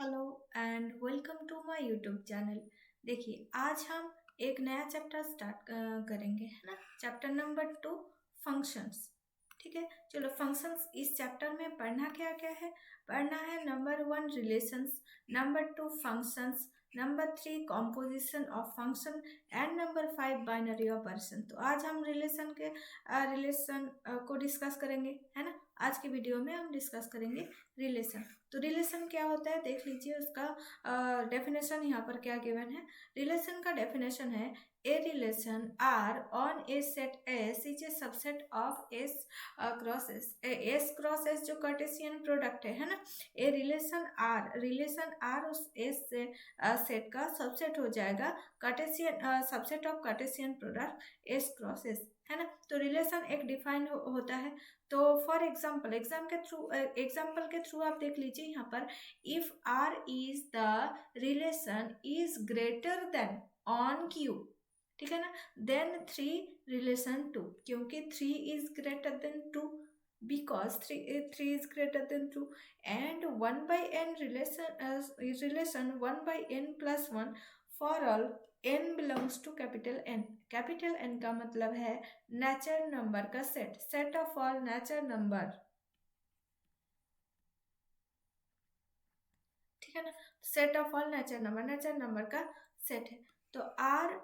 Hello and welcome to my YouTube channel. देखिए, आज हम एक नया चैप्टर स्टार्ट करेंगे, है ना। Chapter number 2, functions. ठीक है, चलो फंक्शंस इस चैप्टर में पढ़ना क्या क्या है। पढ़ना है number 1 relations, number 2 functions, number 3 composition of function and number 5 binary operation. तो आज हम रिलेशन को डिस्कस करेंगे, है ना। आज की वीडियो में हम डिस्कस करेंगे रिलेशन। तो रिलेशन क्या होता है देख लीजिए, उसका डेफिनेशन यहाँ पर क्या गिवन है। रिलेशन का डेफिनेशन है ए relation R on a set S is a subset of S cross S. S cross S जो कार्टेशियन प्रोडक्ट है ना। ए रिलेशन आर उस एस से सेट का सबसेट हो जाएगा, Cartesian subset of Cartesian product S cross S, है ना। तो रिलेशन एक डिफाइंड होता है। तो फॉर एग्जाम्पल एग्जाम्पल के थ्रू आप देख लीजिए यहाँ पर, if R is the relation is greater than on Q, ठीक है ना, देन 3 रिलेशन 2, क्योंकि 3 is greater than 2, because 3 is greater than 2, and 1 by n relation 1 by n plus 1 for all n belongs to capital N। Capital N का मतलब है nature number का सेट, set of all nature number, ठीक है ना। Set of all nature number का set है। तो R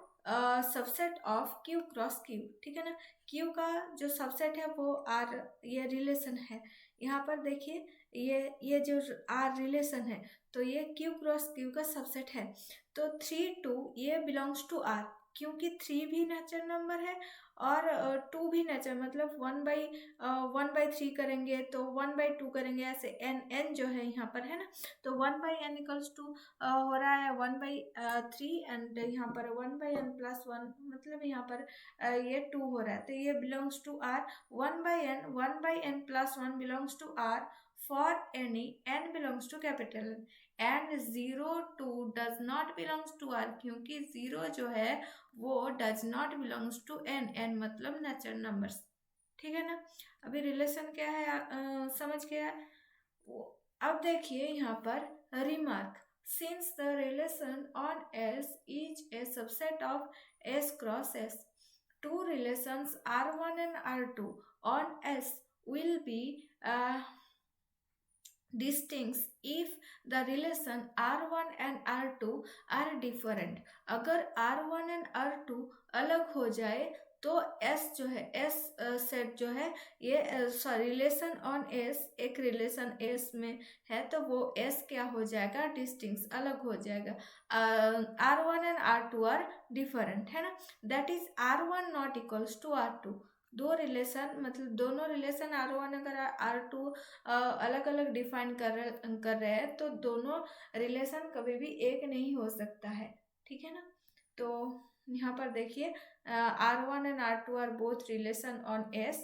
subset of Q cross Q, ठीक है ना। क्यू का जो सबसेट है वो आर, ये रिलेशन है। यहाँ पर देखिए, ये जो आर रिलेशन है, तो ये क्यू क्रॉस क्यू का सबसेट है। तो 3 2 ये बिलोंग्स टू आर, क्योंकि 3 भी नेचर नंबर है और 2 भी नेचर, मतलब 1/3 करेंगे तो 1/2 करेंगे, ऐसे एन जो है यहाँ पर, है ना। तो 1/n इक्वल्स टू हो रहा है 1/3, एंड यहाँ पर 1/n प्लस 1, मतलब यहाँ पर ये 2 हो रहा है, तो ये belongs to R. 1/n plus 1 belongs to R for any n belongs to capital and 0 2 does not belongs to R, क्योंकि 0 जो है वो does not belongs to n मतलब नेचर नंबर्स, ठीक है ना। अभी रिलेशन क्या है समझ गया। अब देखिए यहाँ पर remark, since the relation on S is a subset of S cross S, two relations R1 and R2 on S will be distinct if the relation R1 and R2 are different। अगर R1 and R2 अलग हो जाए तो S जो है, S set जो है, ये रिलेशन ऑन S, एक रिलेशन S में है तो वो S क्या हो जाएगा, डिस्टिंक्ट, अलग हो जाएगा। R1 and R2 are different, है ना। That is R1 not equals to R2। दो रिलेशन, मतलब दोनों रिलेशन R1 अगर R2 अलग अलग डिफाइन कर रहे हैं तो दोनों रिलेशन कभी भी एक नहीं हो सकता है, ठीक है ना। तो यहाँ पर देखिए, R1 and R2 are both relation on S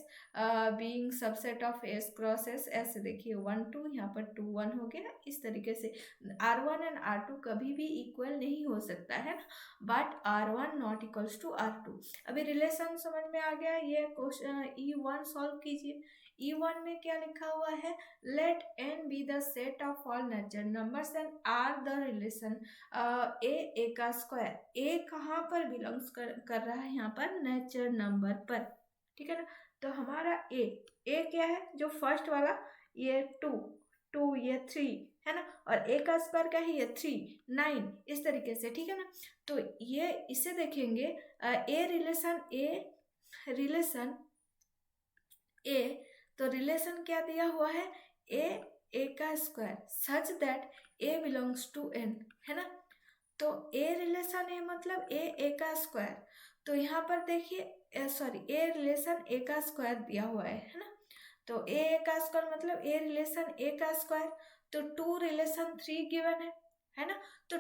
being subset of S cross S। ऐसे देखिए 1 2, यहाँ पर 2 1 हो गया। इस तरीके से R1 एंड R2 कभी भी इक्वल नहीं हो सकता है ना, but R1 not equals to R2। अभी रिलेशन समझ में आ गया। ये क्वेश्चन E1 सॉल्व कीजिए। E1 में क्या लिखा हुआ है, let n be the set of all nature numbers and R the relation A का स्क्वायर। ए कहाँ पर बिलोंग्स कर रहा है, यहाँ पर नेचर नंबर पर, ठीक है ना। तो हमारा ए क्या है, जो फर्स्ट वाला, ये 2 ये 3 है ना, और ए का स्क्वायर क्या है, ये 3 9, इस तरीके से, ठीक है ना। तो ये इसे देखेंगे, ए तो रिलेशन क्या दिया हुआ है, ए का square such that A belongs to N, है ना। तो ए रिलेशन ए मतलब ए का स्क्वायर। तो यहाँ पर देखिए, ए रिलेशन ए का स्क्वायर दिया हुआ है ना। तो ए का स्क्वायर मतलब ए रिलेशन ए का स्क्वायर। तो 2 रिलेशन 3 गिवन है ना। तो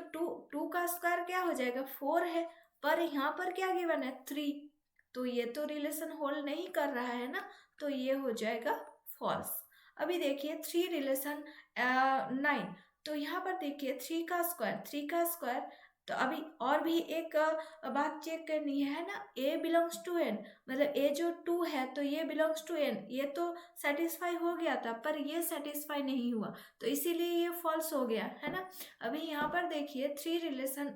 2 का स्क्वायर क्या हो जाएगा, 4 है, पर यहाँ पर क्या गिवन है, 3। तो ये तो रिलेशन होल्ड नहीं कर रहा है ना, तो ये हो जाएगा फॉल्स। अभी देखिए 3 रिलेशन 9, तो यहाँ पर देखिए 3 का स्क्वायर तो अभी और भी एक बात चेक करनी है ना, ए बिलोंग्स टू एन, मतलब ए जो 2 है तो ये बिलोंग्स टू एन, ये तो सेटिस्फाई हो गया था पर ये सेटिस्फाई नहीं हुआ, तो इसीलिए ये फॉल्स हो गया है ना। अभी यहाँ पर देखिए 3 रिलेशन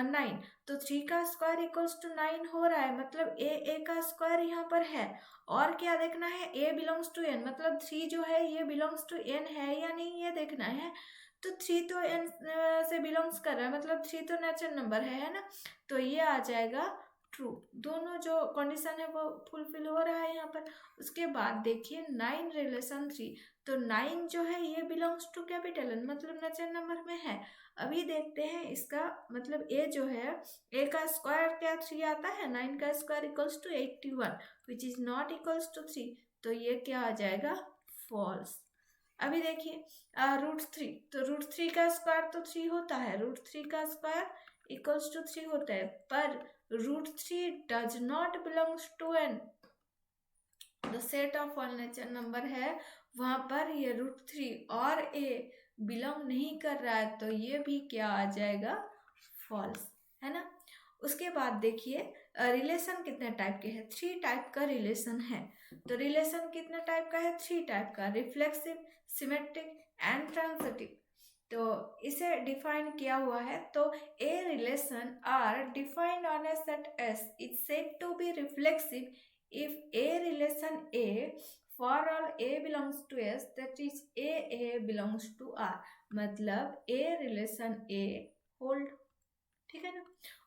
9, तो 3 का स्क्वायर इक्वल्स टू 9 हो रहा है, मतलब ए का स्क्वायर यहाँ पर है। और क्या देखना है, ए बिलोंग्स टू एन, मतलब 3 जो है ये बिलोंग्स टू एन है या नहीं ये देखना है। तो 3 तो एन से बिलोंग्स कर रहा है, मतलब 3 तो नेचुरल नंबर है ना, तो ये आ जाएगा ट्रू। दोनों जो कंडीशन है वो फुलफिल हो रहा है यहाँ पर। उसके बाद देखिए 9 रिलेशन 3, तो 9 जो है ये बिलोंग्स टू कैपिटल एन, मतलब नेचुरल नंबर में है। अभी देखते हैं इसका मतलब ए जो है, ए का स्क्वायर क्या 3 आता है, 9 का square equals to 81 which is not equals to 3, तो ये क्या आ जाएगा, फॉल्स। अभी देखिए √3, तो √3 का स्क्वायर तो 3 होता है, √3 का स्क्वायर इक्वल्स टू 3 होता है, पर √3 does not belongs to N, the set of all natural number है वहां पर ये √3 और ए बिलोंग नहीं कर रहा है, तो ये भी क्या आ जाएगा, फॉल्स, है ना। उसके बाद देखिए रिलेशन कितने टाइप के हैं, 3 टाइप का रिलेशन है। तो रिलेशन कितने टाइप का है, 3 टाइप का, रिफ्लेक्सिव, सिमेट्रिक एंड ट्रांजिटिव। तो इसे डिफाइन किया हुआ है, तो ए relation R defined on a set S is said to be reflexive if a relation A for all A belongs to S, that is A belongs to R, मतलब A relation A hold, ठीक है ना।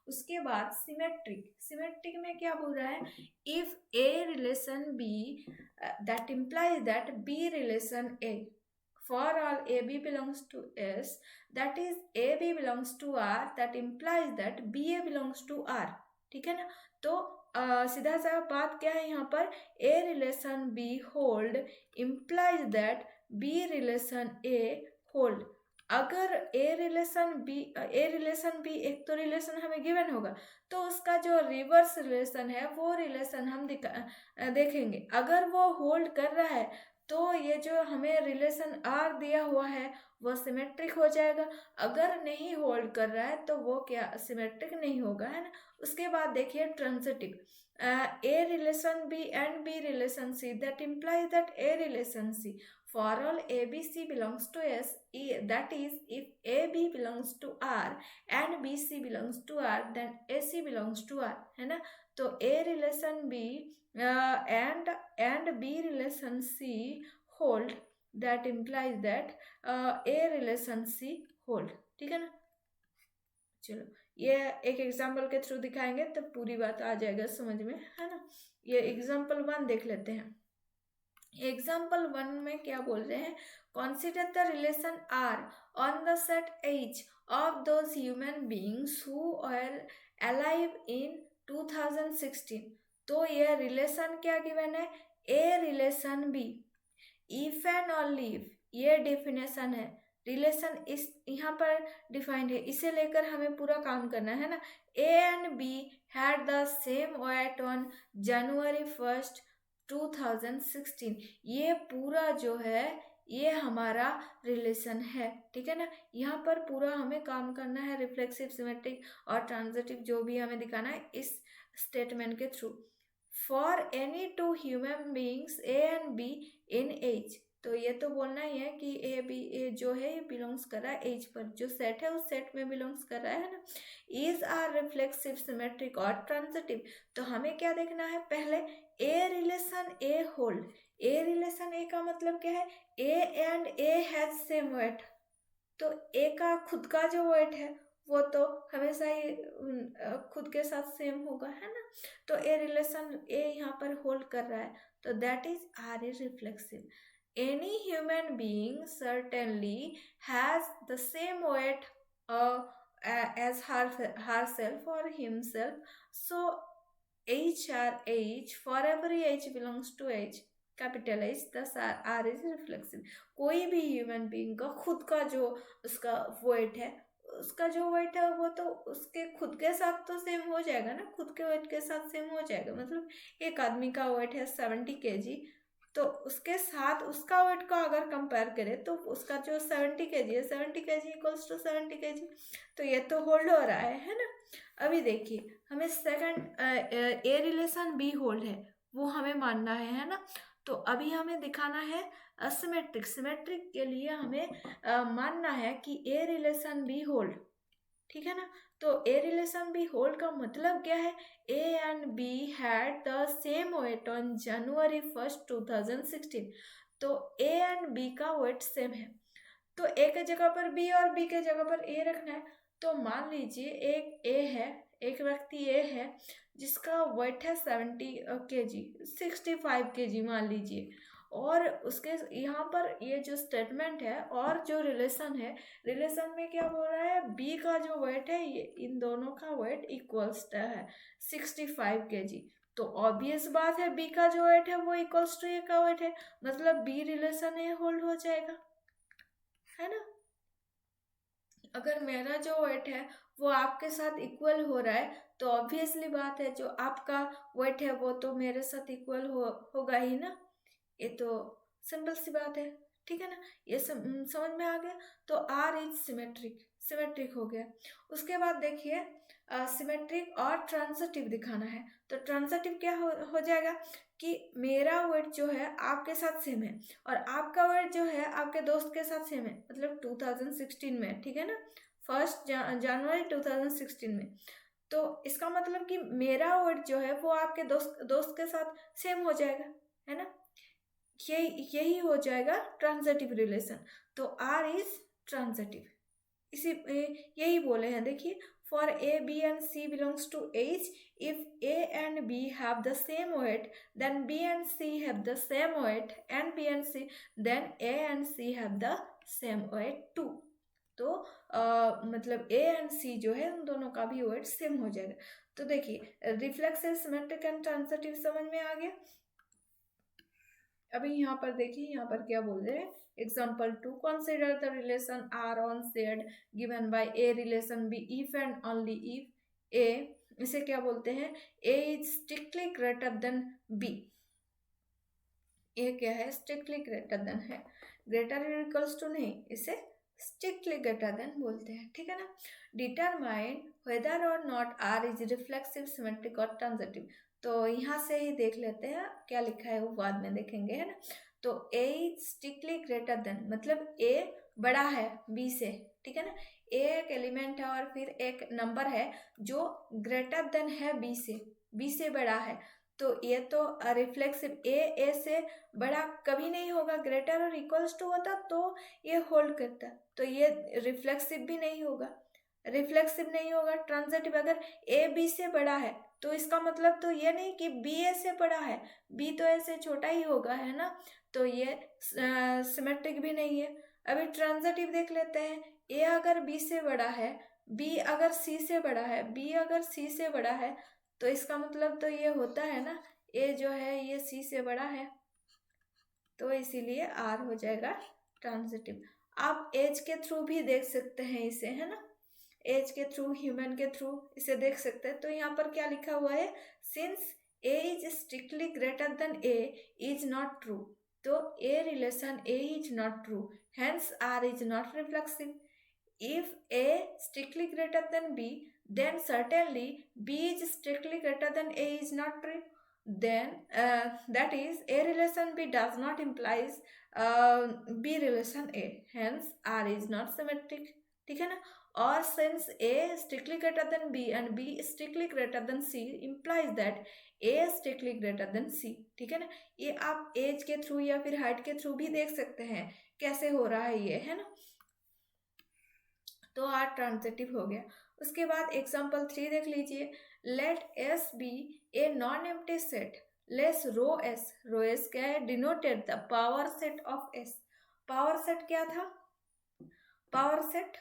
उसके बाद symmetric, symmetric में क्या बोल रहा है, if A relation B that implies that B relation A for all AB belongs to S, that is AB belongs to R, that implies that BA belongs to R, ठीक है ना। तो सीधा सा बात क्या है यहाँ पर, A relation B hold implies that B relation A hold. अगर ए रिलेशन बी एक तो रिलेशन हमें गिवन होगा, तो उसका जो रिवर्स रिलेशन है वो रिलेशन हम देखेंगे, अगर वो होल्ड कर रहा है तो ये जो हमें रिलेशन आर दिया हुआ है वो सिमेट्रिक हो जाएगा, अगर नहीं होल्ड कर रहा है तो वो क्या सिमेट्रिक नहीं होगा, है ना। उसके बाद देखिए transitive, A relation B and B relation C that implies that A relation C for all ABC belongs to S, that is if AB belongs to R and BC belongs to R, then AC belongs to R, है ना। तो A relation B and B relation C hold, that implies that A relation C hold, ठीक है ना। चलो ये एक example के थ्रू दिखाएंगे तो पूरी बात आ जाएगा समझ में, है ना। ये एग्जाम्पल 1 देख लेते हैं। एग्जाम्पल 1 में क्या बोल रहे हैं, consider the relation R on the set H of those human beings who are alive in 2016। तो ये रिलेशन क्या गिवन है, ए relation B if and only if, ये डेफिनेशन है, रिलेशन इस यहाँ पर डिफाइंड है, इसे लेकर हमें पूरा काम करना है ना। A and B had the same weight on January 1, 2016, ये पूरा जो है ये हमारा रिलेशन है, ठीक है ना। यहाँ पर पूरा हमें काम करना है, रिफ्लेक्सिव, सिमेट्रिक और ट्रांजिटिव जो भी हमें दिखाना है इस स्टेटमेंट के थ्रू। For any 2 human beings A and B in age, तो ये तो बोलना ही है कि ए बी ए जो है ये बिलोंग्स कर रहा है एज पर, जो सेट है उस सेट में बिलोंग्स कर रहा है ना। इज आर रिफ्लेक्सिव, सिमेट्रिक और ट्रांजिटिव, तो हमें क्या देखना है, पहले A relation A hold, A relation A का मतलब क्या है, A and A has same weight, तो ए का खुद का जो वेट है वो तो हमेशा ही खुद के साथ सेम होगा, है ना। तो ए रिलेशन ए यहाँ पर होल्ड कर रहा है, तो that is R A reflexive. Any human being certainly has the same weight as herself or himself. So H or H, for every H belongs to H, capital H, thus R is reflexive। कोई भी human being का खुद का जो उसका wait है, उसका जो वेट है वो तो उसके खुद के साथ तो सेम हो जाएगा ना, खुद के वेट के साथ सेम हो जाएगा। मतलब एक आदमी का वेट है 70 kg, तो उसके साथ उसका वेट को अगर कंपेयर करें तो उसका जो 70 kg है, 70 kg इक्वल्स टू 70 kg, तो ये तो होल्ड हो रहा है ना। अभी देखिए हमें second A relation B hold है वो हमें मानना है ना। तो अभी हमें दिखाना है सिमेट्रिक। सिमेट्रिक के लिए हमें मानना है कि ए रिलेशन बी होल्ड, ठीक है ना। तो ए रिलेशन बी होल्ड का मतलब क्या है, A and B had the same weight on January 1st 2016। तो ए एंड बी का वेट सेम है, तो ए के जगह पर बी और बी के जगह पर ए रखना है। तो मान लीजिए एक ए है, एक व्यक्ति ए है जिसका वेट है 70 kg, 65 kg मान लीजिए, और उसके यहाँ पर ये जो स्टेटमेंट है और जो रिलेशन है, रिलेशन में क्या बोल रहा है, बी का जो वेट है ये इन दोनों का वेट इक्वल्स है 65 kg। तो ऑब्वियस बात है बी का जो वेट है वो इक्वल्स टू ए का वेट है, मतलब बी रिलेशन ए होल्ड हो जाएगा, है ना। अगर मेरा जो वेट है वो आपके साथ इक्वल हो रहा है तो ऑब्वियसली बात है जो आपका वेट है वो तो मेरे साथ इक्वल होगा ही ना। ये तो सिंपल सी बात है, ठीक है ना। ये समझ में आ गया। तो आर इज सिमेट्रिक, सिमेट्रिक हो गया। उसके बाद देखिए सिमेट्रिक और ट्रांजिटिव दिखाना है। तो ट्रांजिटिव क्या हो जाएगा कि मेरा वेट जो है आपके साथ सेम है और आपका वेट जो है आपके दोस्त के साथ सेम है, मतलब 2016 में, ठीक है ना, 1 जनवरी 2016 में। तो इसका मतलब कि मेरा वेट जो है वो आपके दोस्त के साथ सेम हो जाएगा, है ना। यही हो जाएगा ट्रांजिटिव रिलेशन। तो आर इज ट्रांजिटिव, इसी यही बोले हैं। देखिए for A B and C belongs to H, if A and B have the same weight then B and C have the same weight, and B and C then A and C have the same weight too. तो मतलब ए and सी जो है उन दोनों का भी weight same हो जाएगा। तो देखिए रिफ्लेक्सिव, सिमेट्रिक एंड ट्रांजिटिव समझ में आ गया। अभी यहाँ पर देखिए यहाँ पर क्या बोल रहे हैं, example 2, consider the relation R on said given by A relation B if and only if A, इसे क्या बोलते हैं, A is strictly greater than B. A क्या है, स्ट्रिक्टली ग्रेटर देन है, ग्रेटर इक्वल्स टू नहीं, इसे स्ट्रिक्टली ग्रेटर देन बोलते हैं, ठीक है ना। डिटरमाइन वेदर और not R is reflexive, symmetric और ट्रांजिटिव। तो यहाँ से ही देख लेते हैं क्या लिखा है वो बाद में देखेंगे, है ना। तो A is strictly greater then मतलब ए बड़ा है बी से, ठीक है ना। ए एक एलिमेंट है और फिर एक नंबर है जो ग्रेटर देन है बी से बड़ा है। तो ये तो रिफ्लेक्सिव, ए से बड़ा कभी नहीं होगा, ग्रेटर और इक्वल्स टू होता तो ये होल्ड करता, तो ये रिफ्लेक्सिव भी नहीं होगा, रिफ्लेक्सिव नहीं होगा। ट्रांजिटिव अगर ए बी से बड़ा है तो इसका मतलब तो ये नहीं कि बी ए से बड़ा है, बी तो ए से छोटा ही होगा, है ना। तो ये सिमेट्रिक भी नहीं है। अभी ट्रांजिटिव देख लेते हैं, ए अगर बी से बड़ा है, बी अगर सी से बड़ा है, बी अगर सी से बड़ा है, तो इसका मतलब तो ये होता है ना ए जो है ये सी से बड़ा है, तो इसीलिए आर हो जाएगा ट्रांजिटिव। आप एज के थ्रू भी देख सकते हैं इसे, है ना, एज के थ्रू, ह्यूमन के थ्रू इसे देख सकते हैं। तो यहाँ पर क्या लिखा हुआ है, since A is strictly greater than A is not true, तो ए relation A is not true, hence R is not reflexive. If A strictly greater than B, then certainly B is strictly greater than A is not true. Then that is A relation B does not implies B relation A. Hence R is not symmetric. ठीक है ना। और since A strictly greater than B and B strictly greater than C implies that A strictly greater than C. ठीक है ना। ये आप as के थ्रू या फिर हाइट के थ्रू भी देख सकते हैं कैसे हो रहा है ये, है ना। तो आर ट्रांजिटिव हो गया। उसके बाद एग्जाम्पल 3 देख लीजिए, let S be a non empty set, less rho S क्या है, denoted the power set of S. Power set क्या था, पावर सेट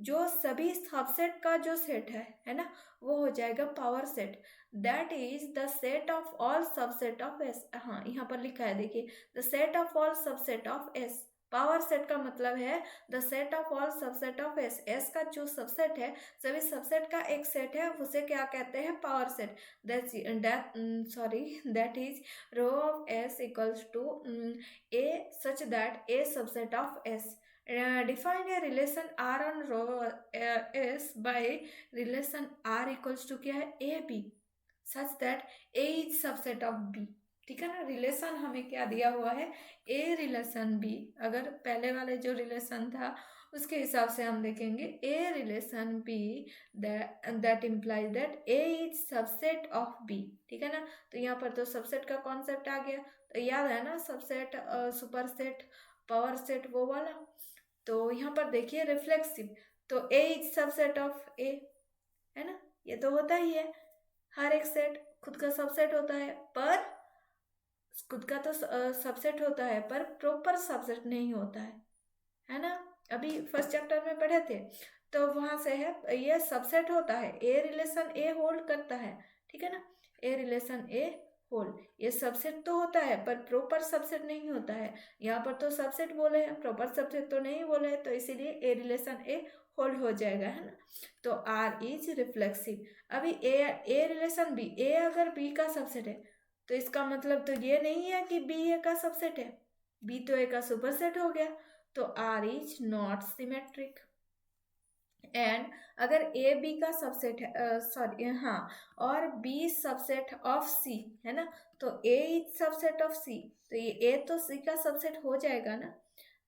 जो सभी सबसेट का जो सेट है ना, वो हो जाएगा power set. That is the set of all subset of S. हाँ यहाँ पर लिखा है देखिए, the set of all subset of S power set का मतलब है the set of all subset of S. S का जो सबसेट है, सभी सबसेट का एक सेट है, उसे क्या कहते हैं? Power set. That is rho of S equals to A such that A subset of S. Define a relation R on row S by relation R equals to क्या है? A B such that A is subset of B। ठीक है ना, relation हमें क्या दिया हुआ है? A relation B। अगर पहले वाले जो रिलेशन था उसके हिसाब से हम देखेंगे A relation B that implies that A is subset of B। ठीक है ना, तो यहाँ पर तो सबसेट का कॉन्सेप्ट आ गया। तो याद है ना, subset, super set, power set, वो वाला। तो यहाँ पर देखिए रिफ्लेक्सिव, तो A is subset of A, है ना, ये तो होता ही है, हर एक सेट खुद का सबसेट होता है, पर खुद का तो सबसेट होता है पर प्रॉपर सबसेट नहीं होता है ना। अभी फर्स्ट चैप्टर में पढ़े थे, तो वहां से है ये सबसेट होता है, ए रिलेशन ए होल्ड करता है। ठीक है ना, ए रिलेशन ए होल, ये सबसेट तो होता है पर प्रॉपर सबसेट नहीं होता है। यहाँ पर तो सबसेट बोले हैं, प्रॉपर सबसेट तो नहीं बोले हैं, तो इसीलिए ए रिलेशन ए होल्ड हो जाएगा, है ना। तो आर इज रिफ्लेक्सिव। अभी ए रिलेशन बी, ए अगर बी का सबसेट है तो इसका मतलब तो ये नहीं है कि बी ए का सबसेट है, बी तो ए का सुपरसेट हो गया, तो R is not symmetric. And अगर ए बी का सबसेट है, सॉरी हाँ, और बी सबसेट ऑफ सी है ना, तो A is subset of C, तो ये ए तो सी का सबसेट हो जाएगा ना।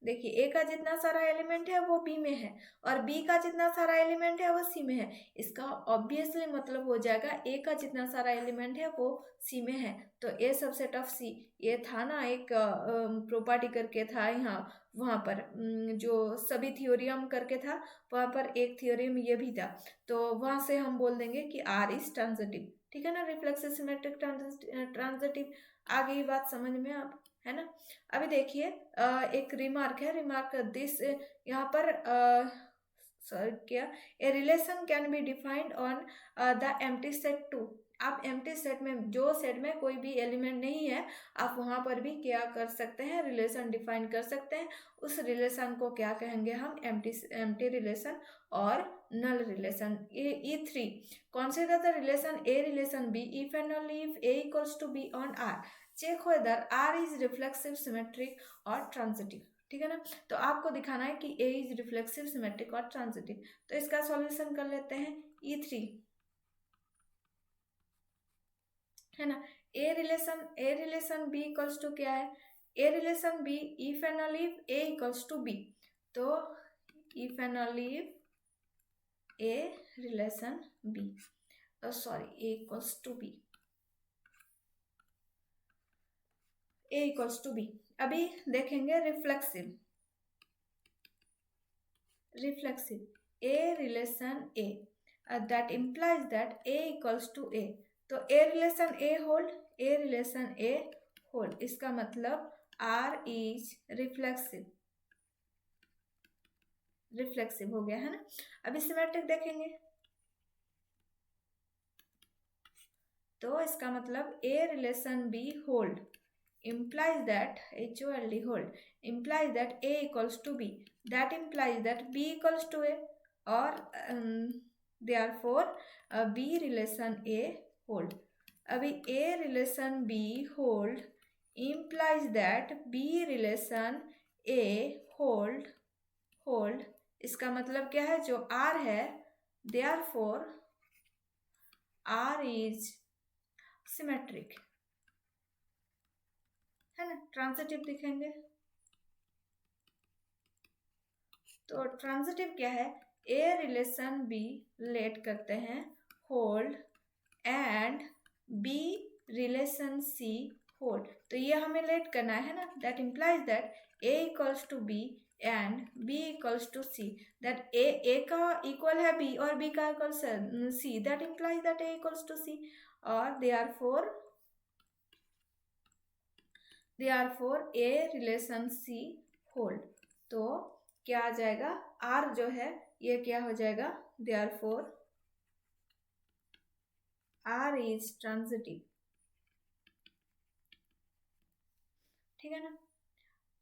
देखिए ए का जितना सारा एलिमेंट है वो बी में है, और बी का जितना सारा एलिमेंट है वो सी में है। इसका ऑब्वियसली मतलब हो जाएगा ए का जितना सारा एलिमेंट है वो सी में है, तो ए सबसेट ऑफ सी। ये था ना एक प्रॉपर्टी करके था यहाँ, वहाँ पर जो सभी थ्योरम करके था, वहाँ पर एक थ्योरम ये भी था, तो वहाँ से हम बोल देंगे कि आर इज ट्रांजिटिव। ठीक है ना, रिफ्लेक्सिव, सिमेट्रिक, ट्रांजिटिव। आ गई बात समझ में आप, है ना। अभी देखिए एक रिमार्क है, रिमार्क दिस, यहाँ पर क्या, a relation can be defined on the empty set too. आप एम्प्टी सेट में, जो सेट में कोई भी एलिमेंट नहीं है, आप वहाँ पर भी क्या कर सकते हैं? रिलेशन डिफाइन कर सकते हैं। उस रिलेशन को क्या कहेंगे हम? एम्प्टी रिलेशन और नल relation. E3 consider the relation A relation B if and only if A equals to B on R। Check whether R is reflexive, symmetric और transitive। ठीक है ना, तो आपको दिखाना है कि A is reflexive, symmetric और transitive। तो इसका सॉल्यूशन कर लेते हैं। E3 है ना, A relation B equals to क्या है? A relation B if and only if A equals to B। तो if and only if A relation B, sorry A equals to B, A equals to B। अभी देखेंगे reflexive, A relation A that implies that A equals to A। तो A relation A hold, A relation A hold, इसका मतलब R is reflexive हो गया, है ना। अभी सिमेट्रिक देखेंगे, तो इसका मतलब A relation B hold implies that HOLD hold implies that A equals to B, that implies that B equals to A, or therefore B relation A hold। अभी A relation B hold implies that B relation A hold, इसका मतलब क्या है? जो R है, therefore R is symmetric, है ना। Transitive दिखेंगे, तो ट्रांजिटिव क्या है? ए रिलेशन बी लेट करते हैं hold and B relation C hold, तो ये हमें लेट करना है ना। That implies that A equals to B and B equals to C, that A का इक्वल है बी और बी का equal C, that implies that A equals to C, और therefore A relation C hold. तो क्या आ जाएगा? R जो है ये क्या हो जाएगा? therefore R is transitive। ठीक है ना,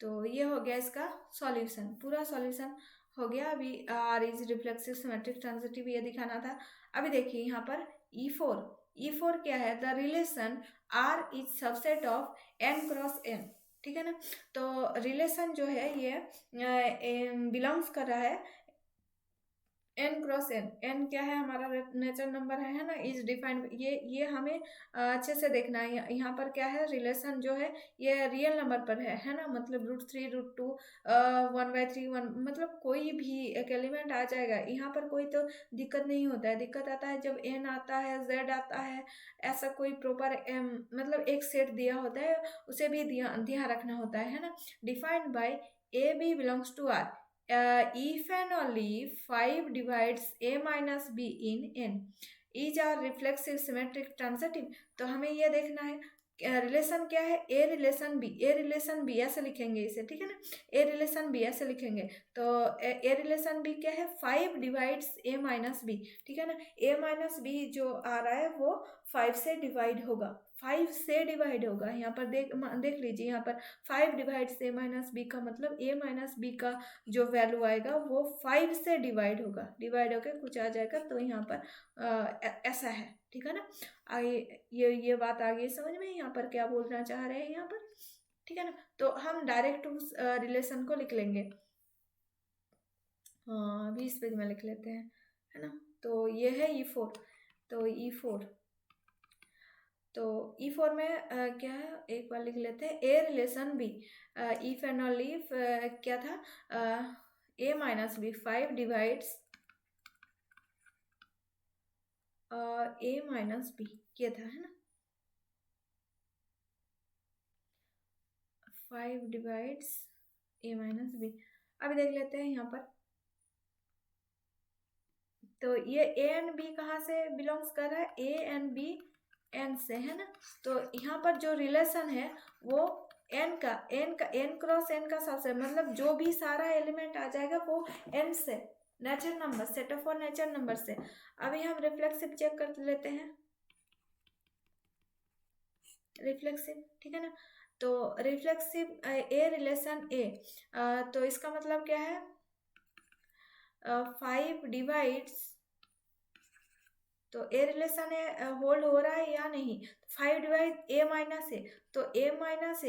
तो ये हो गया इसका सॉल्यूशन, पूरा सॉल्यूशन हो गया। अभी R is reflexive symmetric transitive ये दिखाना था। अभी देखिए यहाँ पर E4 क्या है, the relation R is subset of n cross n, ठीक है ना। तो रिलेशन जो है ये बिलोंग्स कर रहा है n क्रॉस n क्या है, हमारा नेचुरल नंबर है ना, इज डिफाइंड, ये हमें अच्छे से देखना है। यहाँ पर क्या है, रिलेशन जो है ये रियल नंबर पर है ना, मतलब √3 √2 1/3 1, मतलब कोई भी एक एलिमेंट आ जाएगा यहाँ पर, कोई तो दिक्कत नहीं होता है। दिक्कत आता है जब n आता है, z आता है, ऐसा कोई प्रॉपर मतलब एक सेट दिया होता है, उसे भी ध्यान रखना होता है ना। Defined by a b belongs to r, if and only 5 divides a minus b in n is a reflexive symmetric transitive। तो हमें ये देखना है रिलेशन क्या है, ए रिलेशन बी ऐसे लिखेंगे इसे, ठीक है ना, ए रिलेशन बी ऐसे लिखेंगे। तो ए रिलेशन बी क्या है, 5 डिवाइड्स ए माइनस बी, ठीक है ना। ए माइनस बी जो आ रहा है वो 5 से डिवाइड होगा, 5 से डिवाइड होगा। यहाँ पर देख लीजिए, यहाँ पर 5 डिवाइड्स ए माइनस बी का मतलब ए माइनस बी का जो वैल्यू आएगा वो 5 से डिवाइड होगा, डिवाइड होकर कुछ आ जाएगा। तो यहाँ पर ऐसा है, ठीक है ना। आगे ये बात आगे समझ में, यहाँ पर क्या बोलना चाह रहे हैं यहाँ पर, ठीक है ना। तो हम डायरेक्ट उस रिलेशन को लिख लेंगे। हाँ, अभी इस पेज में लिख लेते हैं, है ना। तो ये है E4, तो E4 में क्या है, एक बार लिख लेते हैं, A relation B, if and only क्या था, A minus B 5 divides A minus B, ये था, है ना, 5 डिवाइड्स ए माइनस बी। अभी देख लेते हैं यहाँ पर, तो ये ए एंड बी कहाँ से बिलोंग्स कर रहा है, ए एंड बी एन से, है ना। तो यहाँ पर जो रिलेशन है वो एन क्रॉस एन का सबसे, मतलब जो भी सारा एलिमेंट आ जाएगा वो एन से, natural number, set of all natural number से। अभी हम रिफ्लेक्सिव चेक कर लेते हैं, रिफ्लेक्सिव, ठीक है ना। तो रिफ्लेक्सिव ए रिलेशन ए, तो इसका मतलब क्या है, 5 डिवाइड्स, तो ए रिलेशन होल्ड हो रहा है या नहीं, 5 डिवाइड ए माइनस ए, तो A minus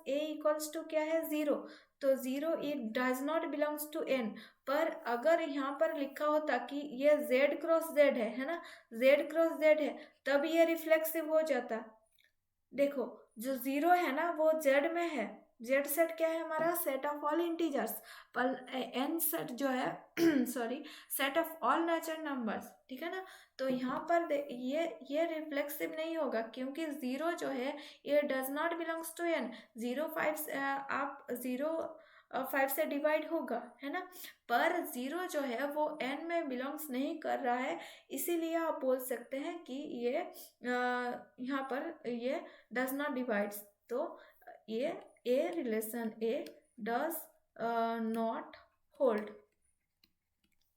A equals to क्या है, 0। तो 0 it does not belongs to N. पर अगर यहाँ पर लिखा होता कि ये z क्रॉस z है ना, z क्रॉस z है, तब ये रिफ्लेक्सिव हो जाता। देखो जो 0 है ना वो z में है, जेड सेट क्या है हमारा, सेट ऑफ ऑल इंटीजर्स, पर एन सेट जो है sorry, set of all natural numbers, ठीक है ना। तो यहाँ पर ये रिफ्लेक्सिव नहीं होगा, क्योंकि 0 जो है ये does not belongs to N. 5 से डिवाइड होगा, है ना, पर 0 जो है वो n में बिलोंग्स नहीं कर रहा है, इसीलिए आप बोल सकते हैं कि ये यहाँ पर ये डज नॉट डिवाइड्स। तो ये A relation A does not hold,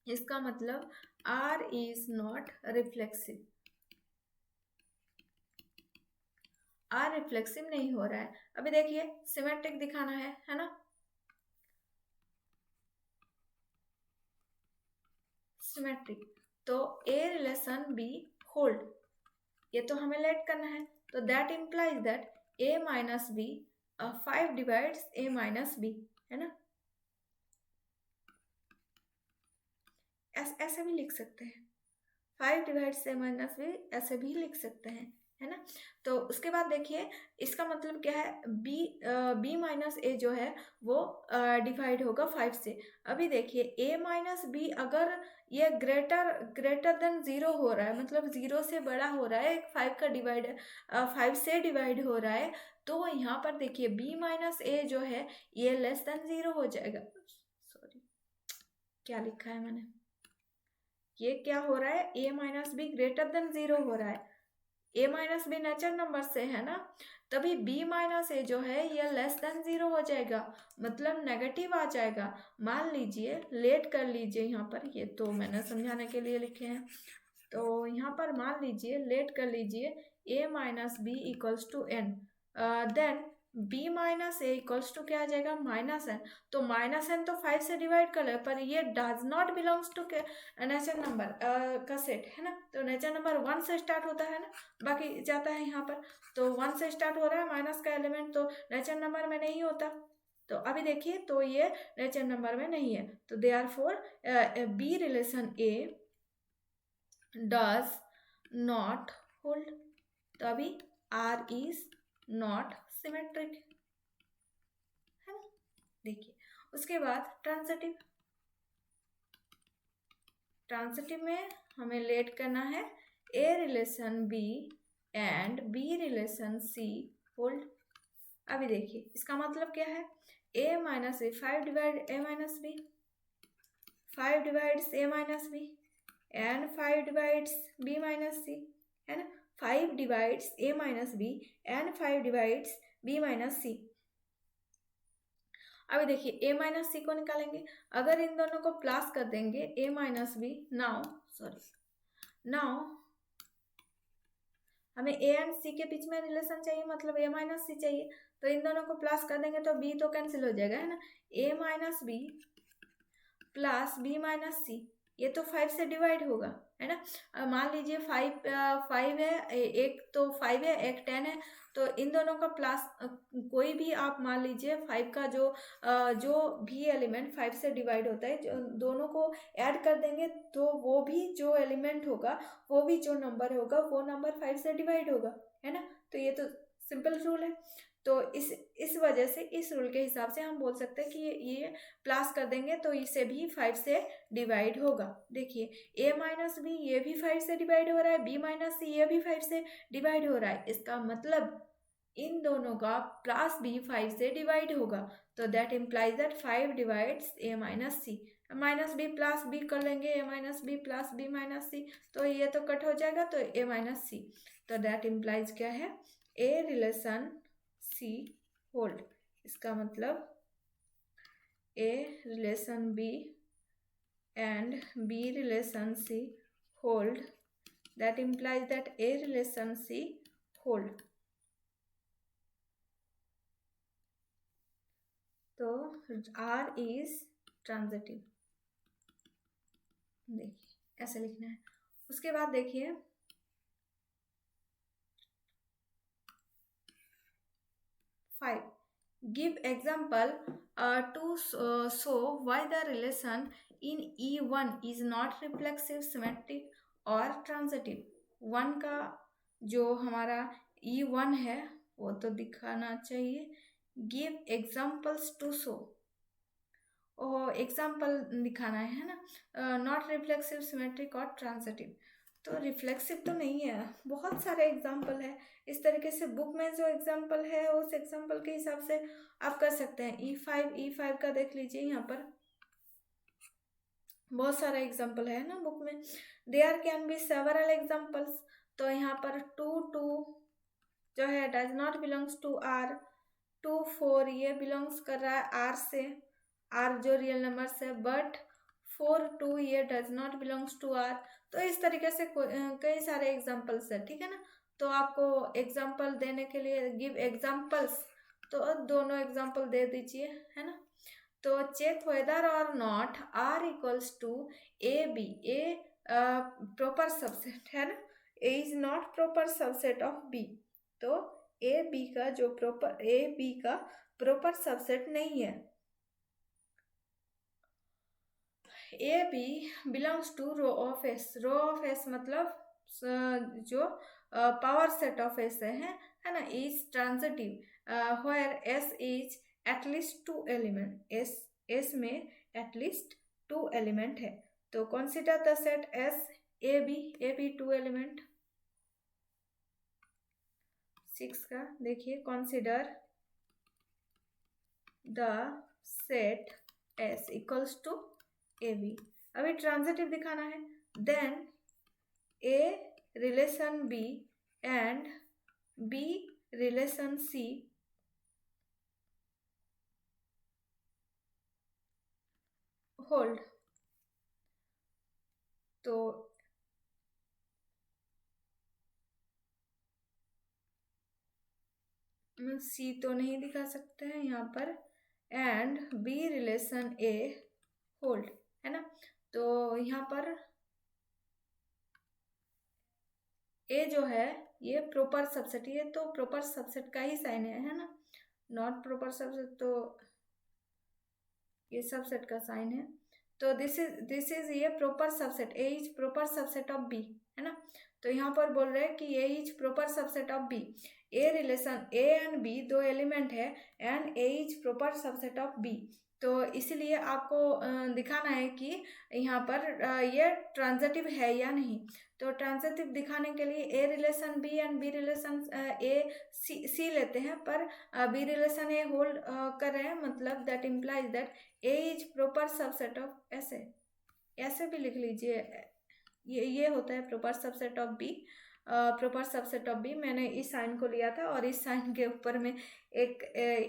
इसका मतलब R is not reflexive, R reflexive नहीं हो रहा है। अभी देखिए सिमेट्रिक दिखाना है ना, सिमेट्रिक, तो ए रिलेशन बी होल्ड, ये तो हमें लेट करना है। तो that implies that A minus B 5 divides A minus B, है ना, ऐसे भी लिख सकते हैं, 5 डिवाइड्स ए माइनस बी ऐसे भी लिख सकते हैं, है ना। तो उसके बाद देखिए इसका मतलब क्या है, बी माइनस ए जो है वो डिवाइड होगा 5 से। अभी देखिए ए माइनस बी अगर ये ग्रेटर देन 0 हो रहा है, मतलब 0 से बड़ा हो रहा है, 5 से डिवाइड हो रहा है, तो यहाँ पर देखिए बी माइनस ए जो है ये लेस देन 0 हो जाएगा। सॉरी क्या लिखा है मैंने, ये क्या हो रहा है, A minus be greater than 0 हो रहा है, A minus B natural number से है ना, तभी बी माइनस ए जो है ये लेस देन 0 हो जाएगा, मतलब नेगेटिव आ जाएगा। मान लीजिए लेट कर लीजिए, यहाँ पर ये तो मैंने समझाने के लिए लिखे हैं, तो यहाँ पर मान लीजिए लेट कर लीजिए A minus B equals to N, then B minus A equals to क्या आ जाएगा, माइनस एन। तो माइनस एन तो 5 से डिवाइड कर ले, पर ये does not belongs to nature number का सेट है ना। तो नेचर नंबर 1 से स्टार्ट होता है ना, बाकी जाता है यहाँ पर। तो 1 से स्टार्ट हो रहा है माइनस का एलिमेंट, तो नेचर नंबर में नहीं होता। तो अभी देखिए, तो ये नेचर नंबर में नहीं है। तो therefore B relation A does not hold. तो अभी आर इज नॉट सिमेट्रिक है ना। देखिए उसके बाद ट्रांजिटिव में हमें लेट करना है ए relation B and B relation C hold. अभी देखिए इसका मतलब क्या है, A minus A 5 divide A minus B, 5 divides A minus B and 5 divides B minus C है ना। 5 divides A minus B and 5 divides B minus C. अभी देखिए ए माइनस सी को निकालेंगे, अगर इन दोनों को प्लस कर देंगे ए माइनस बी, नाउ हमें ए एंड सी के बीच में रिलेशन चाहिए, मतलब ए माइनस सी चाहिए। तो इन दोनों को प्लस कर देंगे तो बी तो कैंसिल हो जाएगा है ना। A minus B plus B minus C, ये तो 5 से डिवाइड होगा है ना। मान लीजिए 5 है, एक तो 5 है एक 10 है, तो इन दोनों का प्लस कोई भी आप मान लीजिए 5 का जो भी एलिमेंट 5 से डिवाइड होता है, जो दोनों को ऐड कर देंगे तो वो भी जो एलिमेंट होगा, वो भी जो नंबर होगा, वो नंबर 5 से डिवाइड होगा है ना। तो ये तो सिंपल रूल है। तो इस वजह से इस रूल के हिसाब से हम बोल सकते हैं कि ये प्लस कर देंगे तो इसे भी 5 से डिवाइड होगा। देखिए ए माइनस बी ये भी 5 से डिवाइड हो रहा है, बी माइनस सी ये भी 5 से डिवाइड हो रहा है। इसका मतलब इन दोनों का प्लस बी 5 से डिवाइड होगा। तो that implies that 5 divides A minus C. Minus B plus B कर लेंगे, A minus B plus B minus C, तो ये तो कट हो जाएगा, तो ए माइनस सी। तो दैट इम्प्लाइज क्या है, ए रिलेशन सी होल्ड। इसका मतलब A relation B and B relation C hold, that implies that A relation C hold। तो R is transitive, देखिए ऐसे लिखना है। उसके बाद देखिए 5 give example to show why the relation in E1 is not reflexive, symmetric और transitive। 1 का जो हमारा E1 है वो तो दिखाना चाहिए। give examples to show, example दिखाना है ना। नॉट रिफ्लेक्सिव, सिमेट्रिक और ट्रांजिटिव। तो रिफ्लेक्सिव तो नहीं है, बहुत सारे एग्जाम्पल है। इस तरीके से बुक में जो एग्जाम्पल है उस एग्जाम्पल के हिसाब से आप कर सकते हैं। E5 का देख लीजिए, यहाँ पर बहुत सारा एग्जाम्पल है ना बुक में। There can be several examples. तो यहाँ पर 2 जो है does not belongs to R, 2 4 ये बिलोंग्स कर रहा है R से, R जो रियल नंबर्स है, बट 4 2 ये does not belongs to R। तो इस तरीके से कई सारे एग्जाम्पल्स है, ठीक है ना। तो आपको एग्जाम्पल देने के लिए गिव एग्जाम्पल्स, तो दोनों एग्जाम्पल दे दीजिए है ना। तो चेक वेदर और not R equals to A B, A proper subset है ना, A is not proper subset of B. तो ए बी का प्रॉपर सबसेट नहीं है। A B belongs to rho of S, rho of S मतलब जो power set of S है ना, is transitive where S is at least 2 element, S में at least 2 element है। तो consider the set S A B 2 element. 6 का देखिए, consider the set S equals to A B. अभी ट्रांजिटिव दिखाना है। Then A relation B and B relation C hold. तो C तो नहीं दिखा सकते हैं यहाँ पर, and B relation A hold, है ना। तो यहाँ पर ए जो है ये प्रॉपर सबसेट, ये तो प्रॉपर सबसेट का ही साइन है ना। नॉट प्रॉपर सबसेट तो ये सबसेट का साइन है। तो दिस इज ये proper subset, A is proper subset of B, है ना। तो यहाँ पर बोल रहे हैं कि A is proper subset of B. A relation A and B दो एलिमेंट है, and A is proper subset of B. तो इसीलिए आपको दिखाना है कि यहाँ पर ये ट्रांजिटिव है या नहीं। तो ट्रांजिटिव दिखाने के लिए A relation B and B relation A C लेते हैं, पर बी रिलेशन ए होल्ड कर रहे हैं, मतलब that implies that A is proper subset of ऐसे, ऐसे भी लिख लीजिए। ये होता है proper subset of B. Proper subset of B, मैंने इस साइन को लिया था और इस साइन के ऊपर में एक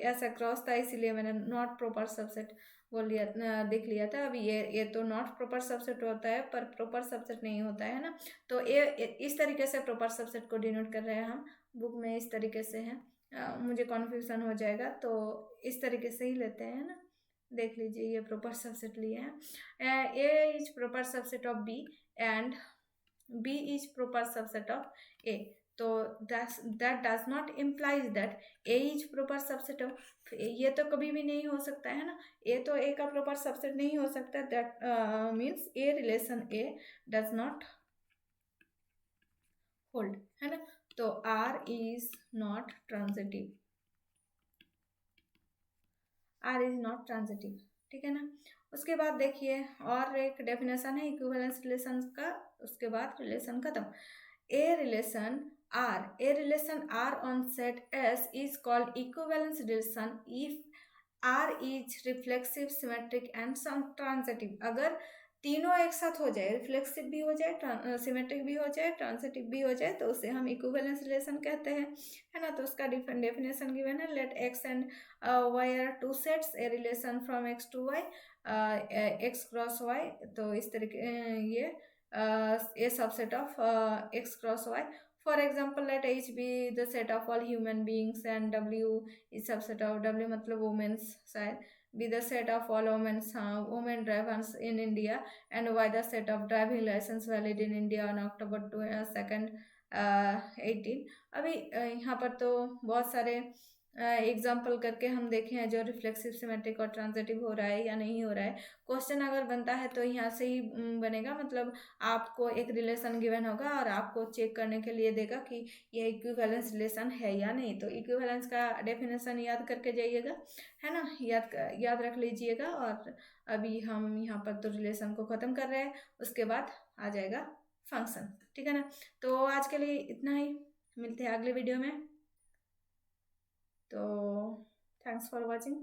ऐसा क्रॉस था, इसीलिए मैंने नॉट प्रॉपर सबसेट बोल लिया, देख लिया था। अभी ये तो नॉट प्रॉपर सबसेट होता है पर प्रॉपर सबसेट नहीं होता है ना। तो ये इस तरीके से प्रॉपर सबसेट को डिनोट कर रहे हैं हम, बुक में इस तरीके से है। मुझे कन्फ्यूजन हो जाएगा, तो इस तरीके से ही लेते हैं ना। देख लीजिए ये प्रॉपर सबसेट लिए हैं। A is proper subset of B and B is proper subset of A. तो that does not implies that A is proper subset of, ये तो कभी भी नहीं हो सकता है ना। ए तो ए का प्रॉपर सबसेट नहीं हो सकता। That means A relation A does not hold, है ना। तो R is not transitive, R is not transitive, ठीक है ना। उसके बाद देखिए और एक डेफिनेशन है इक्विवेलेंस रिलेशन का, उसके बाद रिलेशन खत्म। A relation R on set S is called equivalence relation if R is reflexive, symmetric and transitive. अगर तीनों एक साथ हो जाए, रिफ्लेक्सिव भी हो जाए, सिमेट्रिक भी हो जाए, ट्रांजिटिव भी हो जाए, तो उसे हम इक्विवेलेंस रिलेशन कहते हैं, है ना। तो उसका डेफिनेशन गिवन है, let X and Y are two sets, A relation from X to Y, X cross Y. तो इस तरीके ये subset of X cross Y. For example let H be the set of all human beings and W is subset of, W मतलब womens शायद, be the set of all women drivers in India, and why the set of driving license valid in India on October 2nd 18। अभी यहाँ पर तो बहुत सारे example करके हम देखे हैं जो रिफ्लेक्सिव, सिमेट्रिक और ट्रांजिटिव हो रहा है या नहीं हो रहा है। क्वेश्चन अगर बनता है तो यहाँ से ही बनेगा, मतलब आपको एक रिलेशन गिवन होगा और आपको चेक करने के लिए देगा कि यह इक्विवेलेंस रिलेशन है या नहीं। तो इक्विवेलेंस का डेफिनेशन याद करके जाइएगा, है ना, याद रख लीजिएगा। और अभी हम यहाँ पर तो रिलेशन को ख़त्म कर रहे हैं, उसके बाद आ जाएगा फंक्शन, ठीक है ना। तो आज के लिए इतना ही, मिलते हैं अगले वीडियो में। तो थैंक्स फॉर वॉचिंग।